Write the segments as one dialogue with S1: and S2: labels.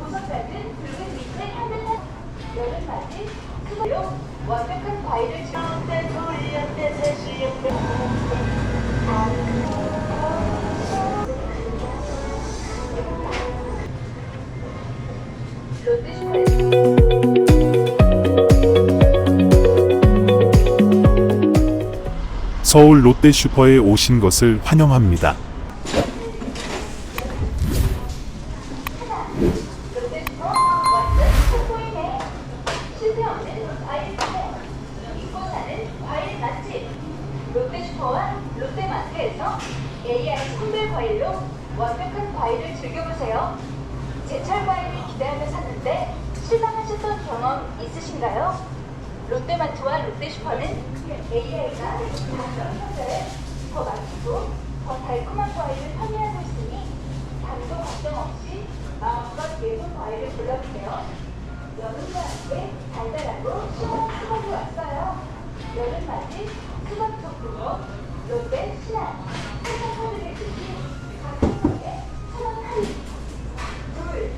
S1: 보석같은 붉은 밑에 향긋한 여름맞이 수박으로 완벽한 과일을 롯데슈퍼에서
S2: 서울 롯데슈퍼에 오신 것을 환영합니다.
S1: 롯데슈퍼 완전 최고이네. 실패 없는 과일 판매. 잊고 사는 과일 맛집. 롯데슈퍼와 롯데마트에서 AI 선별 과일로 완벽한 과일을 즐겨보세요. 제철 과일을 기대하며 샀는데 실망하셨던 경험 있으신가요? 롯데마트와 롯데슈퍼는 AI가 당첨 현재에 더 맛있고 더 달콤한 과일을 판매하고 있으니 당도 걱정 없이 마음껏 예쁜 과일을 골라보세요. 여름과 함께 달달하고 시원한 수박이 왔어요. 여름맞이 수박 토핑으로 롯데 신한 한정카드를 주시 각 항목에 1,000원 할인. 둘,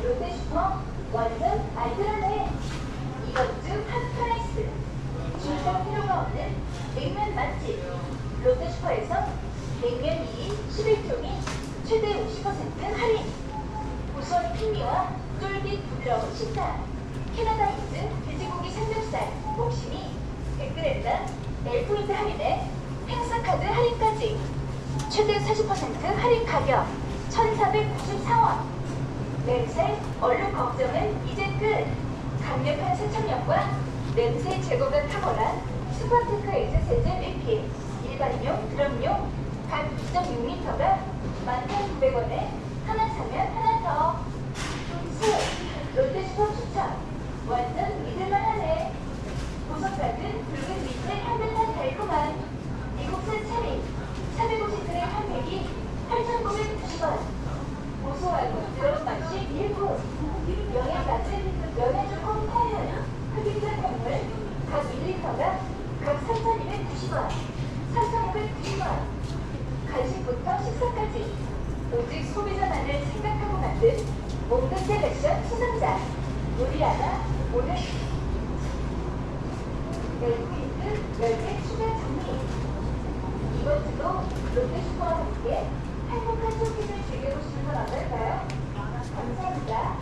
S1: 롯데슈퍼 완전 알뜰하네. 이번 주 핫프라이스. 줄서 필요가 없는 냉면 맛집. 롯데슈퍼에서 냉면 2인 11종이 최대 50% 할인. 고소한 풍미와 쫄깃 부드러운 식감. 캐나다 인증 돼지고기 삼겹살 목심이 100g당 1포인트 할인에 행사카드 할인까지. 최대 40% 할인 가격 1,494원. 냄새, 얼룩 걱정은 이제 끝. 강력한 세척력과 냄새 제거가 탁월한 스파테크 에이즈 세제 리필. 일반용, 드럼용 각 2.6L가 11,900원에 하나 사면 하나 더. 수, 롯데슈퍼 추천. 완전 믿을만하네. 보석같은 붉은 밑에 향긋한 달콤한 미국산 체리 450g 한 팩이 8,990원. 고소하고 부드러운 맛이 일품. 영양가득 연해주콩 콩물 흑임자 콩물 각 1리터가 각 3,290원 3,590원. 간식부터 식사까지 오직 소비자만을 생각하고 만든 몽드 셀렉션 수상자. 우리 하나 오늘 멜프인트 10개 추가 정리. 이번 주도 롯데슈퍼와 함께 행복한 쇼핑을 즐겨보시는 건 어떨까요? 감사합니다.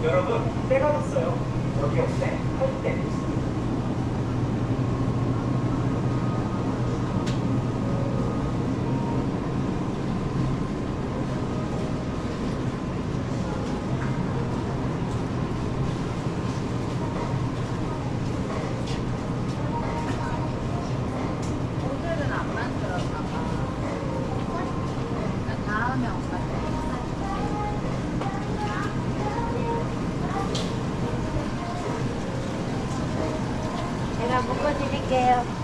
S3: 여러분, 때가 됐어요. 여기 어때? 할 때.
S4: 오늘은 안 만들었나 봐. 다음에 엄마
S1: 제가 묶어드릴게요.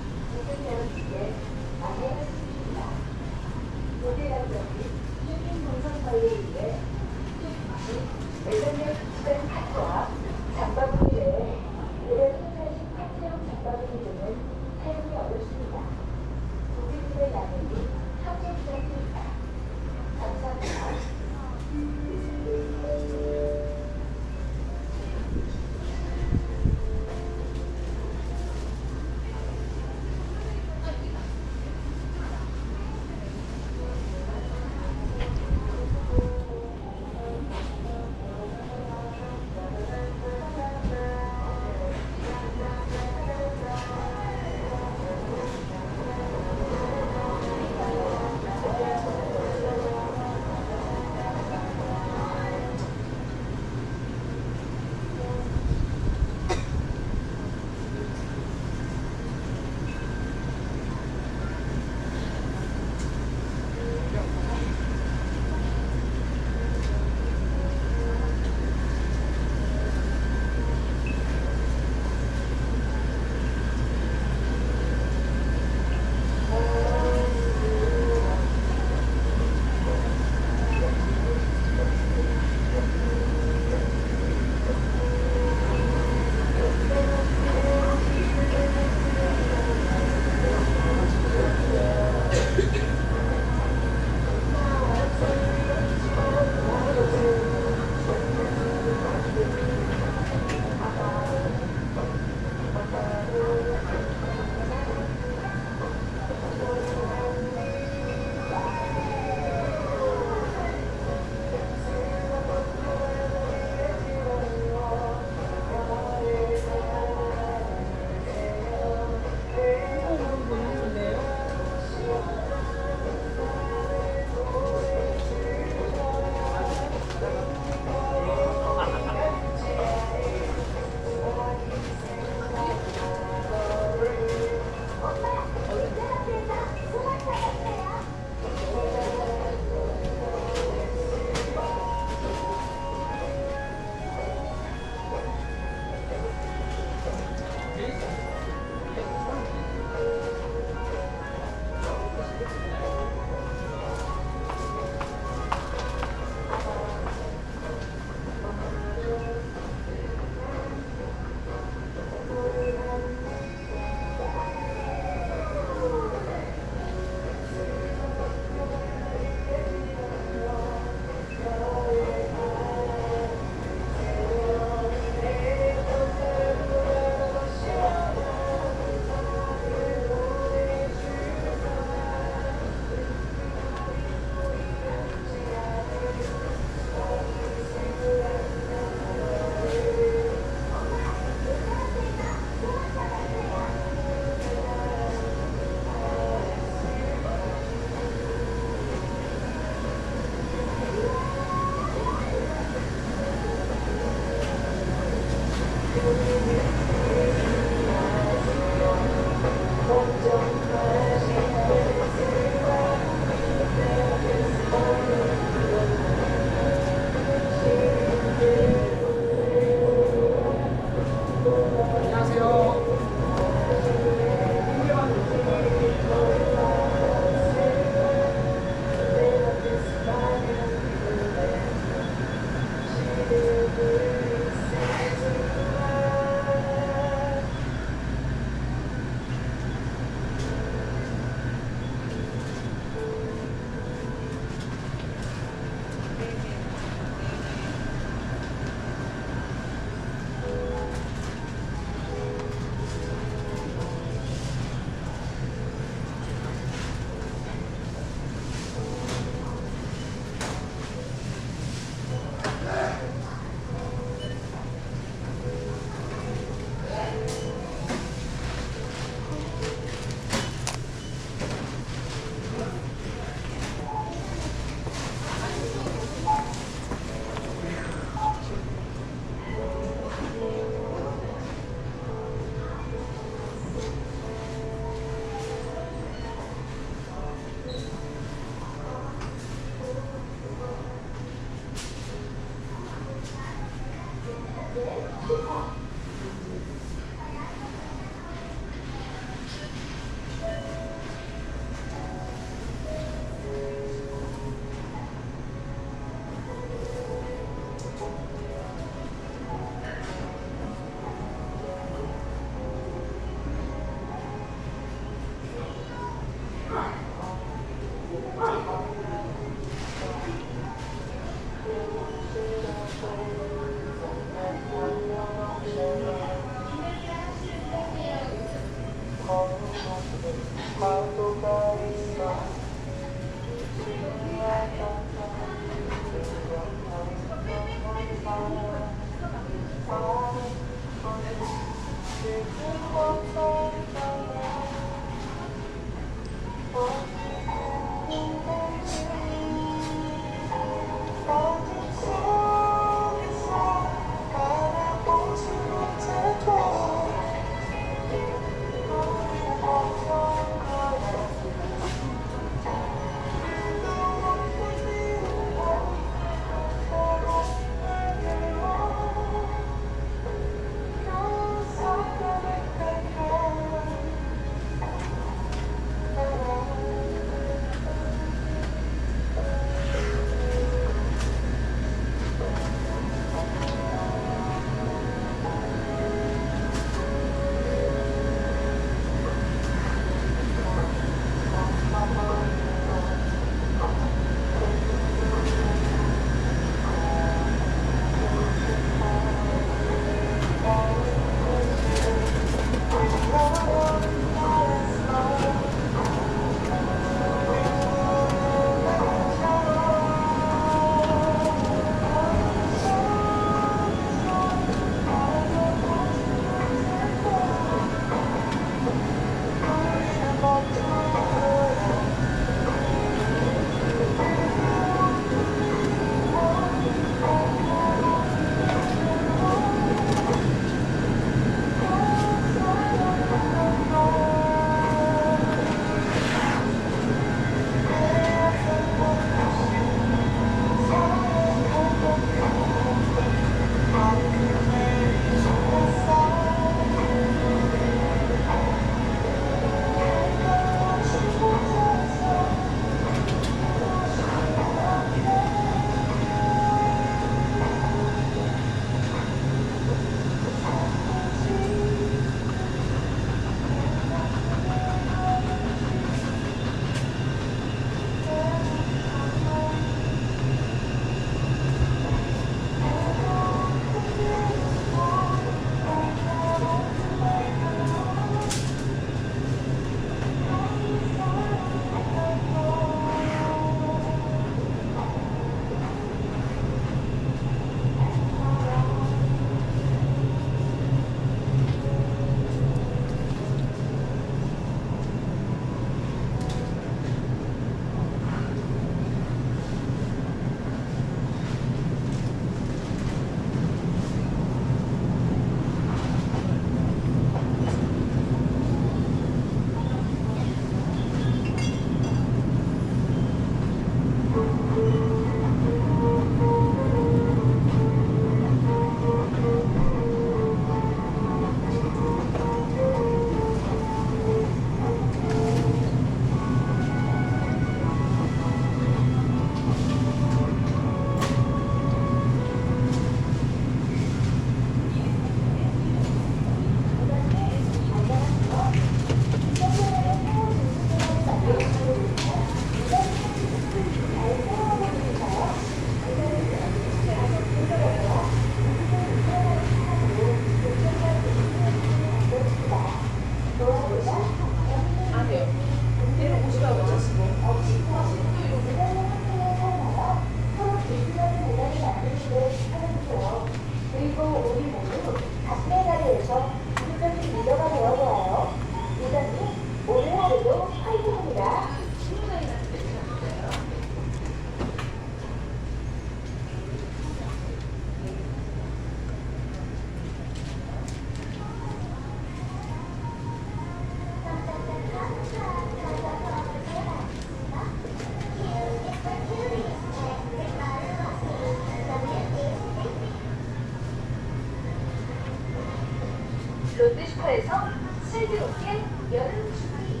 S1: 롯데슈퍼에서 슬기롭게 여름 주기.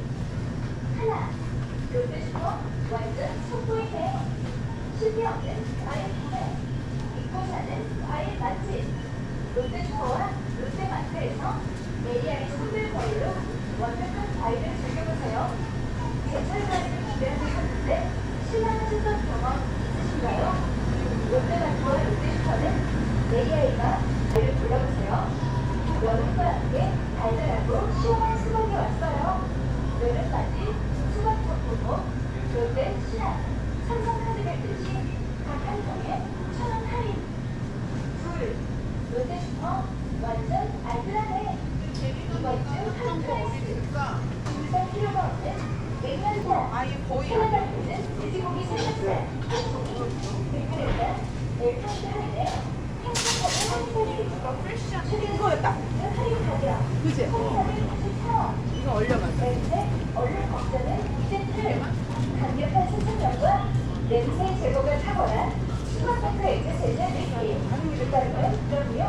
S1: 하나, 롯데슈퍼 완전 속보의 해. 실패 없는 과일 구매. 잊고 사는 과일 맛집. 롯데슈퍼와 롯데마트에서 AI의 선별 과일로 완벽한 과일을 즐겨보세요. 제철 과일을 기대하셨는데 실망하셨던 경험 있으신가요? 롯데마트와 롯데슈퍼는 AI가 과일을 골라보세요. 여름과 함께 달달하고 시원한 수박이 왔어요. 여름맞이 수박 덕분목 롯데 신학 삼성카드를 뜻이 각 한 통에 1,000원 할인. 둘, 롯데슈퍼 완전 알뜰하네. 이번 주 한프라이스 부산 필요가 없는 냉면사 텔레마트는 돼지고기 삼겹살 한 통이 백그램당 10% 할인에 행복하게 한살이 최근
S4: 이거였다.
S1: 할인 가격
S4: 그치?
S1: 1,484원.
S4: 이거 얼려가지고.
S1: 냄새 얼른 걱정은 이제트. 강력한 세척력과 냄새 제거가 탁월한 슈퍼파크에이즈 세제 느낌. 일단은 그럼요.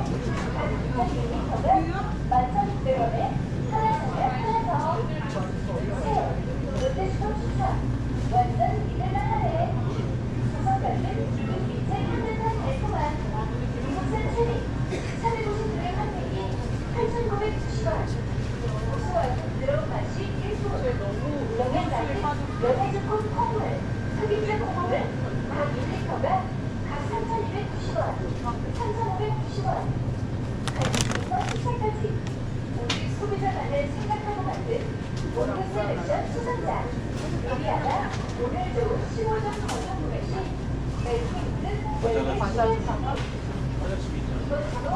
S1: 각 600ml가 11,600원에 하나 사면 하나 더. 새 롯데슈퍼 추천 완전 믿을만하네. 구성 같은 그 빛의 향긋한 달콤한 미국산 체리 450g의 판매기 8,990원. 고소하고 부드러운 맛이 일품. 영양가는 연해주콘 콩물, 흑임자 콩물 각 1리터가 각 3,290원, 3,590원. 갈비부터 식사까지 우리 소비자만을 생각하고 만든 온도 셀렉션 수선자. 요리하다 오늘 좋은 15점 건강 구매 시 멜트 있는 웰빙 시간 정리. 이것으로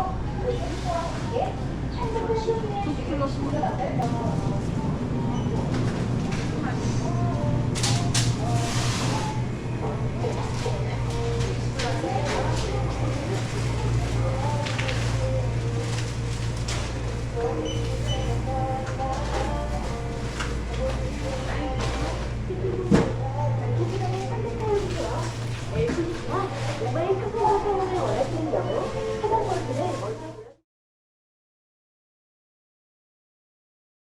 S1: 롯데슈퍼와 함께 한국의 쇼핑을 즐길 수 있는